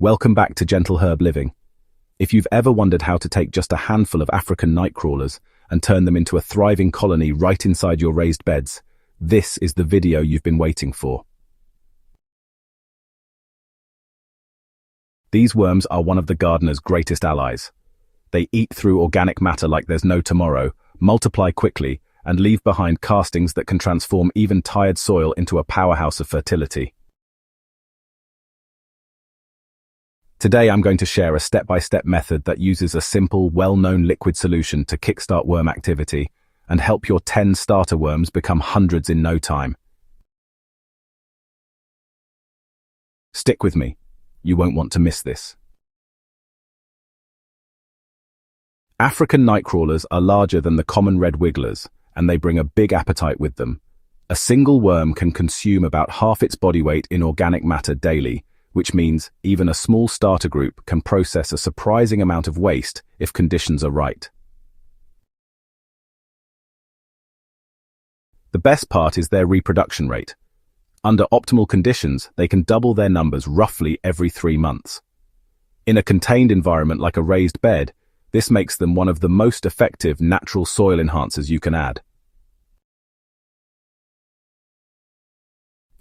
Welcome back to Gentle Herb Living. If you've ever wondered how to take just a handful of African nightcrawlers and turn them into a thriving colony right inside your raised beds, this is the video you've been waiting for. These worms are one of the gardener's greatest allies. They eat through organic matter like there's no tomorrow, multiply quickly, and leave behind castings that can transform even tired soil into a powerhouse of fertility. Today I'm going to share a step-by-step method that uses a simple, well-known liquid solution to kickstart worm activity and help your 10 starter worms become hundreds in no time. Stick with me. You won't want to miss this. African nightcrawlers are larger than the common red wigglers, and they bring a big appetite with them. A single worm can consume about half its body weight in organic matter daily, which means even a small starter group can process a surprising amount of waste if conditions are right. The best part is their reproduction rate. Under optimal conditions, they can double their numbers roughly every 3 months. In a contained environment like a raised bed, this makes them one of the most effective natural soil enhancers you can add.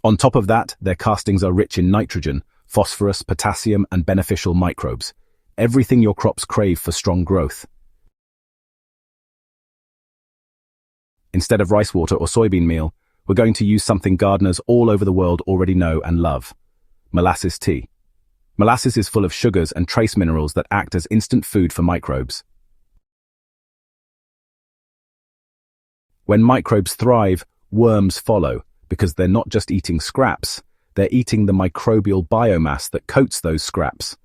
On top of that, their castings are rich in nitrogen, phosphorus, potassium, and beneficial microbes, everything your crops crave for strong growth. Instead of rice water or soybean meal, we're going to use something gardeners all over the world already know and love: molasses tea. Molasses is full of sugars and trace minerals that act as instant food for microbes. When microbes thrive, worms follow, because they're not just eating scraps, they're eating the microbial biomass that coats those scraps.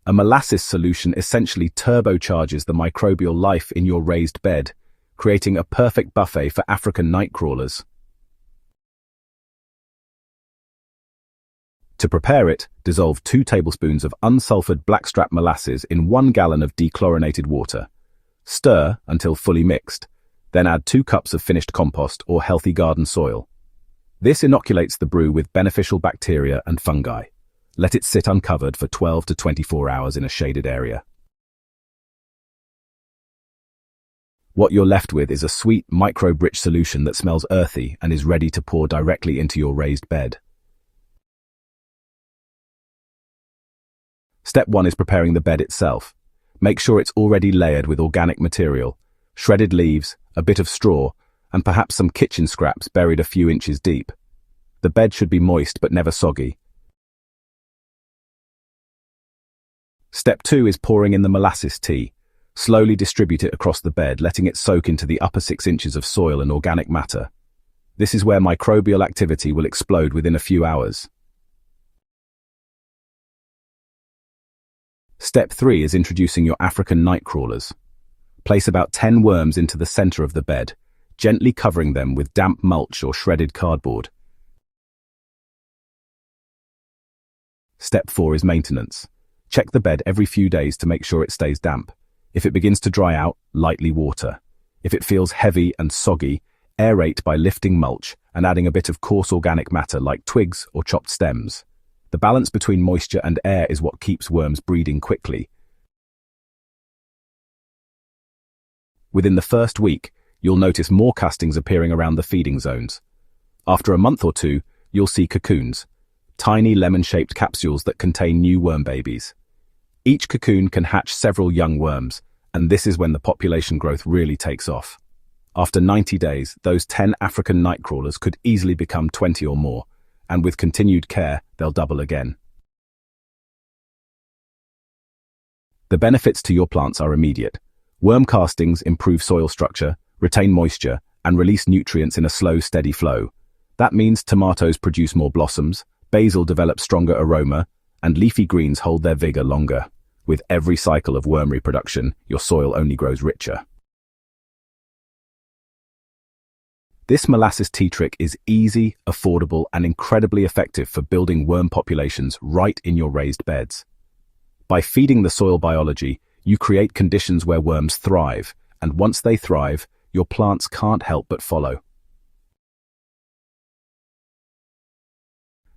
A molasses solution essentially turbocharges the microbial life in your raised bed, creating a perfect buffet for African nightcrawlers. To prepare it, dissolve 2 tablespoons of unsulfured blackstrap molasses in 1 gallon of dechlorinated water. Stir until fully mixed, then add 2 cups of finished compost or healthy garden soil. This inoculates the brew with beneficial bacteria and fungi. Let it sit uncovered for 12 to 24 hours in a shaded area. What you're left with is a sweet, microbe-rich solution that smells earthy and is ready to pour directly into your raised bed. Step 1 is preparing the bed itself. Make sure it's already layered with organic material, shredded leaves, a bit of straw, and perhaps some kitchen scraps buried a few inches deep. The bed should be moist but never soggy. Step 2 is pouring in the molasses tea. Slowly distribute it across the bed, letting it soak into the upper 6 inches of soil and organic matter. This is where microbial activity will explode within a few hours. Step 3 is introducing your African nightcrawlers. Place about 10 worms into the center of the bed, gently covering them with damp mulch or shredded cardboard. Step 4 is maintenance. Check the bed every few days to make sure it stays damp. If it begins to dry out, lightly water. If it feels heavy and soggy, aerate by lifting mulch and adding a bit of coarse organic matter like twigs or chopped stems. The balance between moisture and air is what keeps worms breeding quickly. Within the first week, you'll notice more castings appearing around the feeding zones. After a month or 2, you'll see cocoons, tiny lemon-shaped capsules that contain new worm babies. Each cocoon can hatch several young worms, and this is when the population growth really takes off. After 90 days, those 10 African nightcrawlers could easily become 20 or more, and with continued care, they'll double again. The benefits to your plants are immediate. Worm castings improve soil structure, retain moisture, and release nutrients in a slow, steady flow. That means tomatoes produce more blossoms, basil develops stronger aroma, and leafy greens hold their vigor longer. With every cycle of worm reproduction, your soil only grows richer. This molasses tea trick is easy, affordable, and incredibly effective for building worm populations right in your raised beds. By feeding the soil biology, you create conditions where worms thrive, and once they thrive, your plants can't help but follow.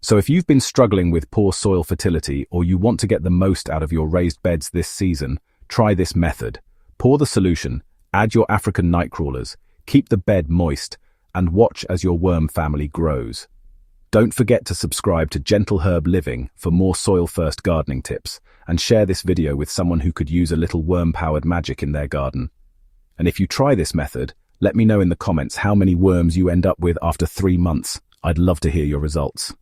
So if you've been struggling with poor soil fertility or you want to get the most out of your raised beds this season, try this method. Pour the solution, add your African nightcrawlers, keep the bed moist, and watch as your worm family grows. Don't forget to subscribe to Gentle Herb Living for more soil-first gardening tips, and share this video with someone who could use a little worm-powered magic in their garden. And if you try this method, let me know in the comments how many worms you end up with after 3 months. I'd love to hear your results.